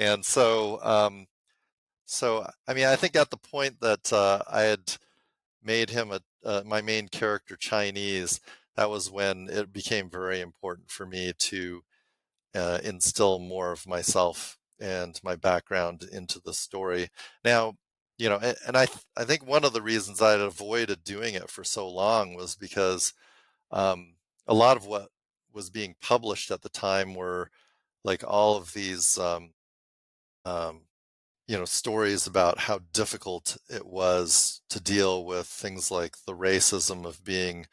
And so I mean, I think at the point that I had made him my main character Chinese, that was when it became very important for me to instill more of myself and my background into the story. Now, and I think one of the reasons I had avoided doing it for so long was because um, a lot of what was being published at the time were like all of these um, stories about how difficult it was to deal with things like the racism of being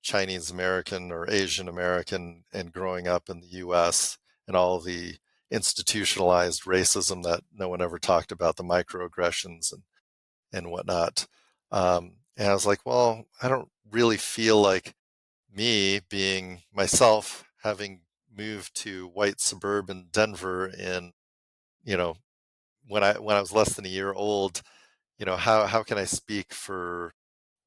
Chinese American or Asian American and growing up in the US, and all the institutionalized racism that no one ever talked about, the microaggressions and whatnot. And I was like, well, I don't really feel like me being myself, having moved to white suburban Denver in, you know, when I was less than a year old, how can I speak for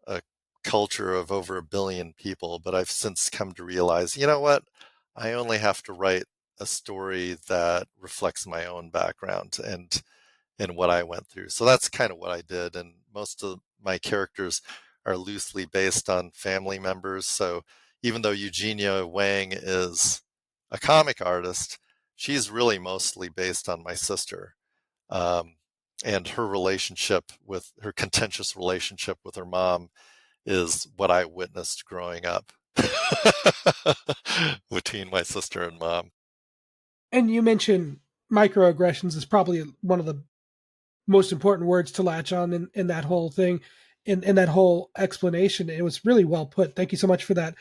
a culture of over 1 billion people? But I've since come to realize, you know what? I only have to write a story that reflects my own background and what I went through. So that's kind of what I did. And most of my characters are loosely based on family members. So even though Eugenia Wang is a comic artist, she's really mostly based on my sister. Um, and her contentious relationship with her mom is what I witnessed growing up between my sister and mom. And you mentioned microaggressions is probably one of the most important words to latch on in that whole thing, in that whole explanation. It was really well put. Thank you so much for that.